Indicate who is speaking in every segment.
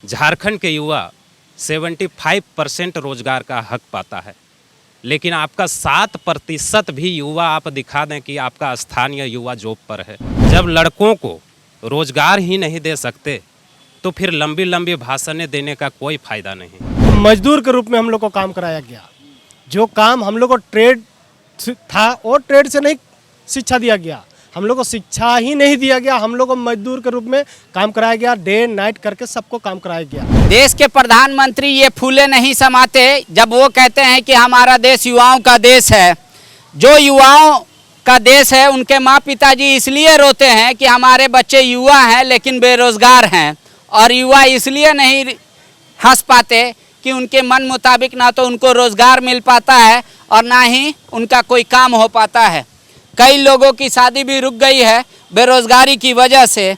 Speaker 1: झारखंड के युवा 75% रोजगार का हक पाता है, लेकिन आपका 7% भी युवा आप दिखा दें कि आपका स्थानीय युवा जॉब पर है। जब लड़कों को रोजगार ही नहीं दे सकते तो फिर लंबी लंबी भाषणें देने का कोई फायदा नहीं।
Speaker 2: मजदूर के रूप में हम लोग को काम कराया गया। जो काम हम लोग को ट्रेड था और ट्रेड से नहीं शिक्षा दिया गया, हम लोग को शिक्षा ही नहीं दिया गया। हम लोग को मजदूर के रूप में काम कराया गया, डे नाइट करके सबको काम कराया गया।
Speaker 3: देश के प्रधानमंत्री ये फूले नहीं समाते जब वो कहते हैं कि हमारा देश युवाओं का देश है। जो युवाओं का देश है उनके माँ पिताजी इसलिए रोते हैं कि हमारे बच्चे युवा हैं लेकिन बेरोजगार हैं, और युवा इसलिए नहीं हंस पाते कि उनके मन मुताबिक ना तो उनको रोजगार मिल पाता है और ना ही उनका कोई काम हो पाता है। कई लोगों की शादी भी रुक गई है बेरोजगारी की वजह से,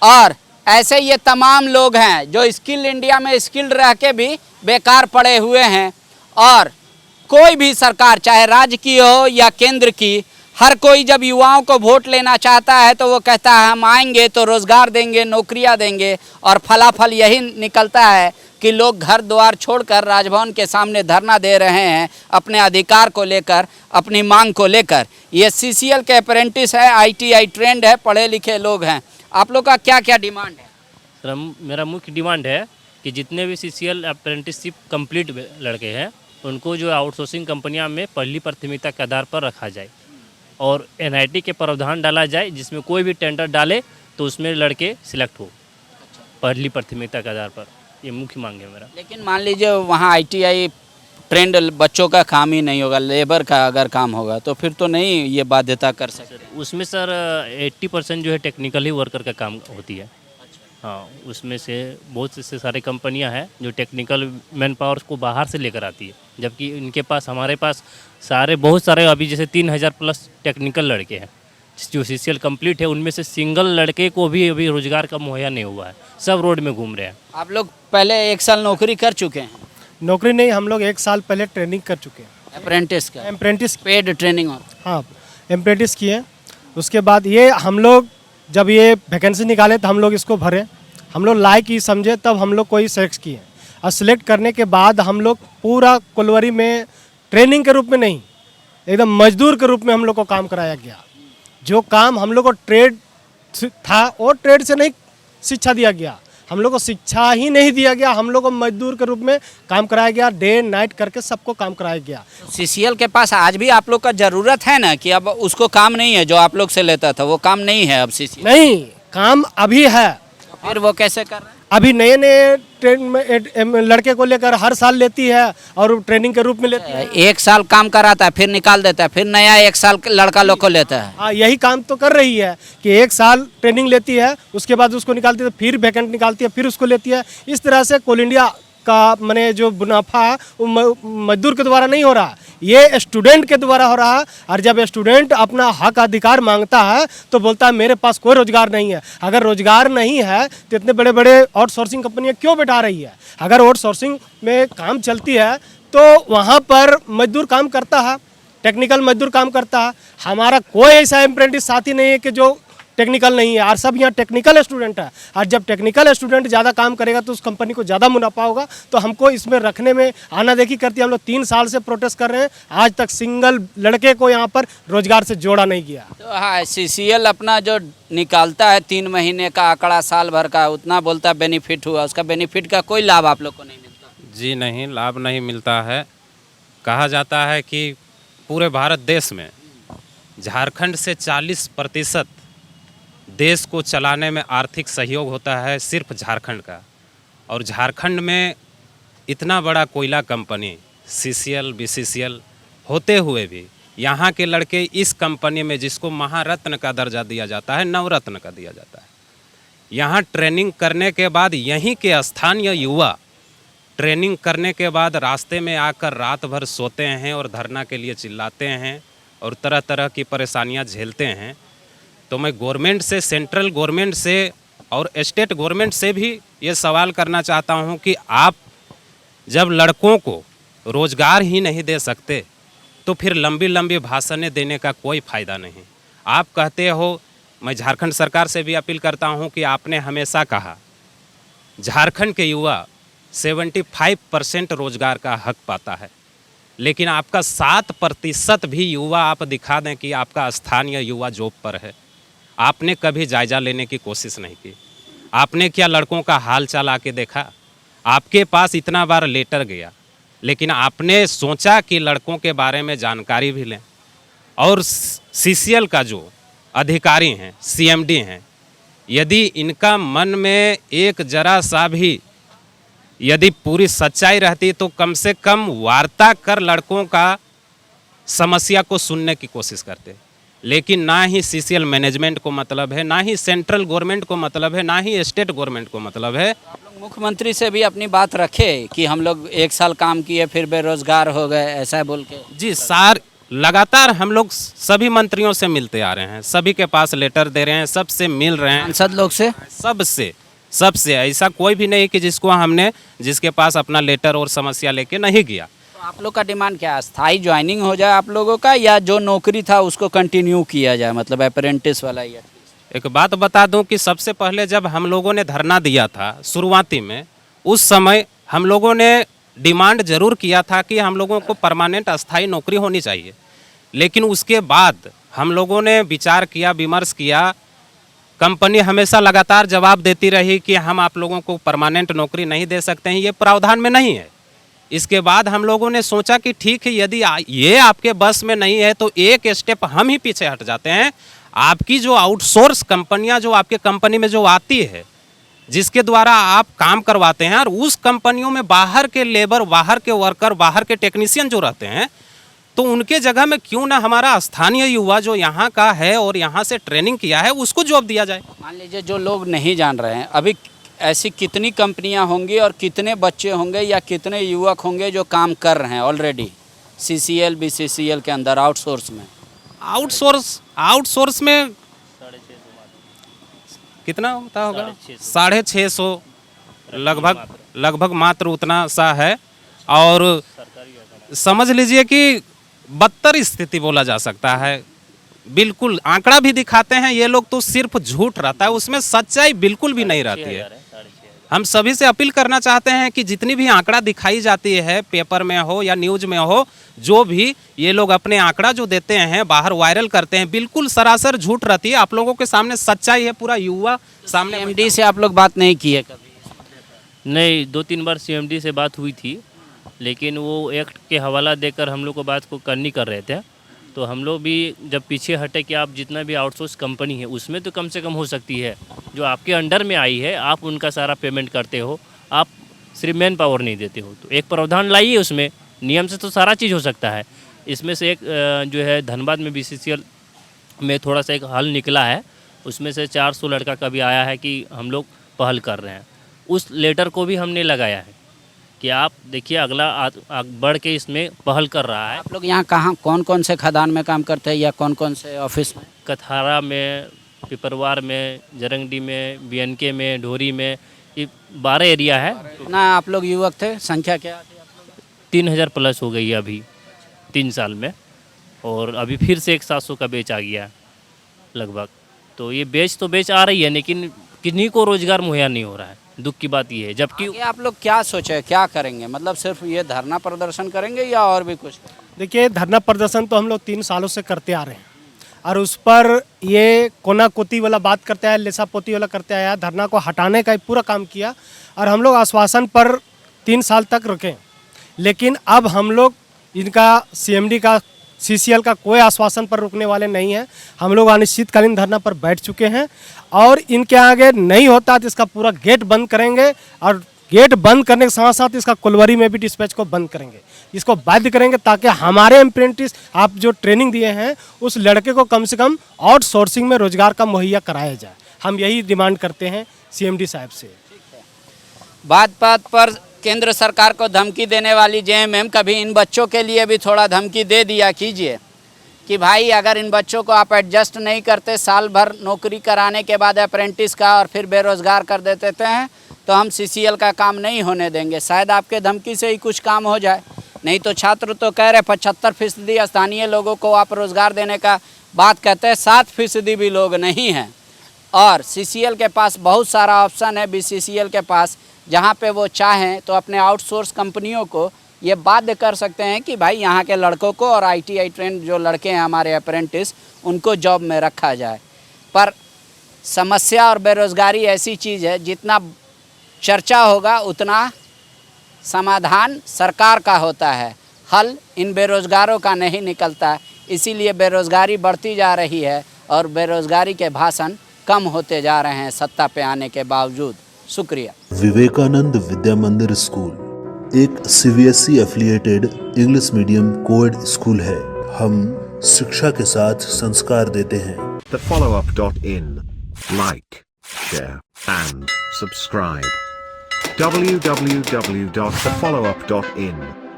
Speaker 3: और ऐसे ये तमाम लोग हैं जो स्किल इंडिया में स्किल्ड रह के भी बेकार पड़े हुए हैं। और कोई भी सरकार, चाहे राज्य की हो या केंद्र की, हर कोई जब युवाओं को वोट लेना चाहता है तो वो कहता है हम आएंगे तो रोज़गार देंगे, नौकरियां देंगे, और फलाफल यही निकलता है कि लोग घर द्वार छोड़कर राजभवन के सामने धरना दे रहे हैं अपने अधिकार को लेकर, अपनी मांग को लेकर। ये सीसीएल के अप्रेंटिस है, आईटीआई ट्रेंड है, पढ़े लिखे लोग हैं। आप लोग का क्या क्या डिमांड है?
Speaker 4: सर, मेरा मुख्य डिमांड है कि जितने भी सीसीएल अप्रेंटिसशिप कंप्लीट लड़के हैं उनको जो आउटसोर्सिंग कंपनियां में पहली प्राथमिकता के आधार पर रखा जाए, और एनआईटी के प्रावधान डाला जाए जिसमें कोई भी टेंडर डाले तो उसमें लड़के सिलेक्ट हो पहली प्राथमिकता के आधार पर। ये मुख्य मांग है मेरा। लेकिन
Speaker 3: मान लीजिए वहाँ आईटीआई ट्रेंड बच्चों का काम ही नहीं होगा, लेबर का अगर काम होगा तो फिर तो नहीं ये बाध्यता कर सकते।
Speaker 4: उसमें सर 80% जो है टेक्निकली वर्कर का काम होती है। हाँ, उसमें से बहुत से सारे कंपनियां हैं जो टेक्निकल मैन पावर को बाहर से लेकर आती है, जबकि इनके पास, हमारे पास बहुत सारे अभी जैसे 3000 प्लस टेक्निकल लड़के हैं जो सीसीएल कंप्लीट है, उनमें से सिंगल लड़के को भी अभी रोजगार का मुहैया नहीं हुआ है, सब रोड में घूम रहे हैं।
Speaker 3: आप लोग पहले 1 साल नौकरी कर चुके हैं?
Speaker 2: नौकरी नहीं, हम लोग 1 साल पहले ट्रेनिंग कर चुके हैं।
Speaker 3: अप्रेंटिस का?
Speaker 2: अप्रेंटिस
Speaker 3: पेड ट्रेनिंग हो?
Speaker 2: हाँ, अप्रेंटिस किए। उसके बाद ये हम लोग जब ये वैकेंसी निकाले तो हम लोग इसको भरे, हम लोग लायक ही समझे, तब हम लोग को ही सेलेक्ट किए। और सिलेक्ट करने के बाद हम लोग पूरा कोलवरी में ट्रेनिंग के रूप में नहीं, एकदम मजदूर के रूप में हम लोग को काम कराया गया। जो काम हम लोग को ट्रेड था और ट्रेड से नहीं शिक्षा दिया गया, हम लोग को शिक्षा ही नहीं दिया गया। हम लोग को मजदूर के रूप में काम कराया गया, डे नाइट करके सबको काम कराया गया।
Speaker 3: सीसीएल के पास आज भी आप लोग का ज़रूरत है ना कि अब उसको काम नहीं है, जो आप लोग से लेता था वो काम नहीं है अब सीसीएल?
Speaker 2: नहीं, काम अभी है।
Speaker 3: फिर वो कैसे कर रहे हैं?
Speaker 2: अभी नए नए ट्रेन में लड़के को लेकर हर साल लेती है और ट्रेनिंग के रूप में लेती है।
Speaker 3: 1 साल काम कराता है, फिर निकाल देता है, फिर नया 1 साल लड़का लोग को लेता है।
Speaker 2: हाँ, यही काम तो कर रही है कि 1 साल ट्रेनिंग लेती है, उसके बाद उसको निकालती है, फिर वैकेंट निकालती है, फिर उसको लेती है। इस तरह से कोल इंडिया का मैंने जो मुनाफा है वो मजदूर के द्वारा नहीं हो रहा, ये स्टूडेंट के द्वारा हो रहा है। और जब स्टूडेंट अपना हक अधिकार मांगता है तो बोलता है मेरे पास कोई रोजगार नहीं है। अगर रोजगार नहीं है तो इतने बड़े बड़े आउटसोर्सिंग कंपनियां क्यों बैठा रही है? अगर आउटसोर्सिंग में काम चलती है तो वहाँ पर मजदूर काम करता है, टेक्निकल मजदूर काम करता है। हमारा कोई ऐसा अप्रेंटिस साथी नहीं है कि जो टेक्निकल नहीं है, और सब यहाँ टेक्निकल स्टूडेंट है। और जब टेक्निकल स्टूडेंट ज़्यादा काम करेगा तो उस कंपनी को ज़्यादा मुनाफा होगा। तो हमको इसमें रखने में आना देखी करती है। हम लोग 3 साल से प्रोटेस्ट कर रहे हैं, आज तक सिंगल लड़के को यहाँ पर रोजगार से जोड़ा नहीं गया।
Speaker 3: तो हाँ, सीसीएल अपना जो निकालता है 3 महीने का आंकड़ा, साल भर का, उतना बोलता है बेनिफिट हुआ, उसका बेनिफिट का कोई लाभ आप लोग को नहीं मिलता?
Speaker 1: जी नहीं, लाभ नहीं मिलता है। कहा जाता है कि पूरे भारत देश में झारखंड से 40% देश को चलाने में आर्थिक सहयोग होता है सिर्फ झारखंड का। और झारखंड में इतना बड़ा कोयला कंपनी सीसीएल, बीसीसीएल होते हुए भी यहाँ के लड़के इस कंपनी में, जिसको महारत्न का दर्जा दिया जाता है, नवरत्न का दिया जाता है, यहाँ ट्रेनिंग करने के बाद यहीं के स्थानीय युवा ट्रेनिंग करने के बाद रास्ते में आकर रात भर सोते हैं और धरना के लिए चिल्लाते हैं और तरह तरह की परेशानियाँ झेलते हैं। तो मैं गवर्नमेंट से, सेंट्रल गवर्नमेंट से और स्टेट गवर्नमेंट से भी ये सवाल करना चाहता हूँ कि आप जब लड़कों को रोज़गार ही नहीं दे सकते तो फिर लंबी लंबी भाषणें देने का कोई फ़ायदा नहीं। आप कहते हो, मैं झारखंड सरकार से भी अपील करता हूँ कि आपने हमेशा कहा झारखंड के युवा 75% रोजगार का हक पाता है, लेकिन आपका 7% भी युवा आप दिखा दें कि आपका स्थानीय युवा जॉब पर है। आपने कभी जायजा लेने की कोशिश नहीं की। आपने क्या लड़कों का हाल चाल आके देखा? आपके पास इतना बार लेटर गया, लेकिन आपने सोचा कि लड़कों के बारे में जानकारी भी लें। और सीसीएल का जो अधिकारी हैं, सीएमडी हैं, यदि इनका मन में एक जरा सा भी यदि पूरी सच्चाई रहती तो कम से कम वार्ता कर लड़कों का समस्या को सुनने की कोशिश करते। लेकिन ना ही सीसीएल मैनेजमेंट को मतलब है, ना ही सेंट्रल गवर्नमेंट को मतलब है, ना ही स्टेट गवर्नमेंट को मतलब है।
Speaker 3: आप लोग मुख्यमंत्री से भी अपनी बात रखे कि हम लोग 1 साल काम किए फिर बेरोजगार हो गए, ऐसा बोल के?
Speaker 1: जी सर, लगातार हम लोग सभी मंत्रियों से मिलते आ रहे हैं, सभी के पास लेटर दे रहे हैं, सबसे मिल रहे हैं,
Speaker 3: सांसद लोग से,
Speaker 1: सबसे ऐसा कोई भी नहीं कि जिसके पास अपना लेटर और समस्या लेके नहीं गया।
Speaker 3: तो आप लोग का डिमांड क्या है? स्थायी ज्वाइनिंग हो जाए आप लोगों का, या जो नौकरी था उसको कंटिन्यू किया जाए, मतलब अप्रेंटिस वाला? या
Speaker 1: एक बात बता दूं कि सबसे पहले जब हम लोगों ने धरना दिया था शुरुआती में, उस समय हम लोगों ने डिमांड जरूर किया था कि हम लोगों को परमानेंट अस्थायी नौकरी होनी चाहिए। लेकिन उसके बाद हम लोगों ने विचार किया, विमर्श किया। कंपनी हमेशा लगातार जवाब देती रही कि हम आप लोगों को परमानेंट नौकरी नहीं दे सकते हैं, ये प्रावधान में नहीं है। इसके बाद हम लोगों ने सोचा कि ठीक है, यदि ये आपके बस में नहीं है तो एक स्टेप हम ही पीछे हट जाते हैं। आपकी जो आउटसोर्स कंपनियां जो आपके कंपनी में जो आती है, जिसके द्वारा आप काम करवाते हैं, और उस कंपनियों में बाहर के लेबर, बाहर के वर्कर, बाहर के टेक्नीशियन जो रहते हैं, तो उनके जगह में क्यों ना हमारा स्थानीय युवा जो यहाँ का है और यहाँ से ट्रेनिंग किया है उसको जॉब दिया जाए।
Speaker 3: मान लीजिए जो लोग नहीं जान रहे हैं, अभी ऐसी कितनी कंपनियां होंगी और कितने बच्चे होंगे या कितने युवक होंगे जो काम कर रहे हैं ऑलरेडी सीसीएल बीसीसीएल के अंदर आउटसोर्स में?
Speaker 1: आउटसोर्स में कितना होता होगा? 650 लगभग मात्र उतना सा है। और समझ लीजिए कि बदतर स्थिति बोला जा सकता है। बिल्कुल आंकड़ा भी दिखाते हैं ये लोग, तो सिर्फ झूठ रहता है, उसमें सच्चाई बिल्कुल भी नहीं रहती है। हम सभी से अपील करना चाहते हैं कि जितनी भी आंकड़ा दिखाई जाती है, पेपर में हो या न्यूज में हो, जो भी ये लोग अपने आंकड़ा जो देते हैं, बाहर वायरल करते हैं, बिल्कुल सरासर झूठ रहती है। आप लोगों के सामने सच्चाई है, पूरा युवा सामने।
Speaker 3: एमडी से आप लोग बात नहीं किए कभी?
Speaker 4: नहीं, 2-3 बार सीएमडी से बात हुई थी, लेकिन वो एक्ट के हवाला देकर हम लोग को बात को करनी कर रहे थे। तो हम लोग भी जब पीछे हटे कि आप जितना भी आउटसोर्स कंपनी है उसमें तो कम से कम हो सकती है, जो आपके अंडर में आई है आप उनका सारा पेमेंट करते हो, आप सिर्फ मैन पावर नहीं देते हो, तो एक प्रावधान लाइए उसमें। नियम से तो सारा चीज़ हो सकता है। इसमें से एक जो है धनबाद में बीसीसीएल में थोड़ा सा एक हल निकला है, उसमें से 400 लड़का का भी आया है कि हम लोग पहल कर रहे हैं। उस लेटर को भी हमने लगाया है कि आप देखिए अगला बढ़ के इसमें पहल कर रहा है।
Speaker 3: आप लोग यहाँ कहाँ कौन कौन से खदान में काम करते हैं या कौन कौन से ऑफिस में?
Speaker 4: कथारा में, पिपरवार में, जरंगडी में, बीएनके में, ढोरी में, ये 12 एरिया है।
Speaker 3: कितना आप लोग युवक थे, संख्या क्या थी?
Speaker 4: 3000 प्लस हो गई है अभी 3 साल में, और अभी फिर से एक 700 का बेच आ गया लगभग। तो ये बेच आ रही है, लेकिन किन्हीं को रोजगार मुहैया नहीं हो रहा है। दुख की बात ये है। जबकि
Speaker 3: आगे आप लोग क्या सोचे, क्या करेंगे? मतलब सिर्फ ये धरना प्रदर्शन करेंगे या और भी कुछ?
Speaker 2: देखिए, धरना प्रदर्शन तो हम लोग 3 सालों से करते आ रहे हैं, और उस पर ये कोना-कोती वाला बात करते आया, लेसापोती वाला करते आया, धरना को हटाने का पूरा काम किया, और हम लोग आश्वासन पर 3 साल तक रुके। लेकिन अब हम लोग इनका सीएमडी का, सीसीएल का कोई आश्वासन पर रुकने वाले नहीं हैं। हम लोग अनिश्चितकालीन धरना पर बैठ चुके हैं, और इनके आगे नहीं होता तो इसका पूरा गेट बंद करेंगे, और गेट बंद करने के साथ साथ इसका कोलवरी में भी डिस्पैच को बंद करेंगे। इसको बाध्य करेंगे ताकि हमारे अप्रेंटिस, आप जो ट्रेनिंग दिए हैं, उस लड़के को कम से कम आउटसोर्सिंग में रोजगार का मुहैया कराया जाए। हम यही डिमांड करते हैं सीएमडी साहब से।
Speaker 3: बात बात पर केंद्र सरकार को धमकी देने वाली जेएमएम कभी इन बच्चों के लिए भी थोड़ा धमकी दे दिया कीजिए कि भाई अगर इन बच्चों को आप एडजस्ट नहीं करते, साल भर नौकरी कराने के बाद अप्रेंटिस का और फिर बेरोजगार कर देते हैं, तो हम सीसीएल का काम नहीं होने देंगे। शायद आपके धमकी से ही कुछ काम हो जाए। नहीं तो छात्र तो कह रहे 75% स्थानीय लोगों को आप रोज़गार देने का बात कहते हैं, 7% भी लोग नहीं हैं। और सीसीएल के पास बहुत सारा ऑप्शन है, बीसीसीएल के पास जहाँ पे वो चाहें तो अपने आउटसोर्स कंपनियों को ये बाध्य कर सकते हैं कि भाई यहाँ के लड़कों को और ITI ट्रेंड जो लड़के हैं हमारे अप्रेंटिस उनको जॉब में रखा जाए। पर समस्या और बेरोज़गारी ऐसी चीज़ है, जितना चर्चा होगा उतना समाधान सरकार का होता है, हल इन बेरोज़गारों का नहीं निकलता। इसीलिए बेरोज़गारी बढ़ती जा रही है और बेरोज़गारी के भाषण कम होते जा रहे हैं सत्ता पे आने के बावजूद। शुक्रिया।
Speaker 5: विवेकानंद विद्या मंदिर स्कूल एक CBSE affiliated English medium coed school है। हम शिक्षा के साथ संस्कार देते हैं।
Speaker 6: thefollowup.in. Like, share and subscribe. www.thefollowup.in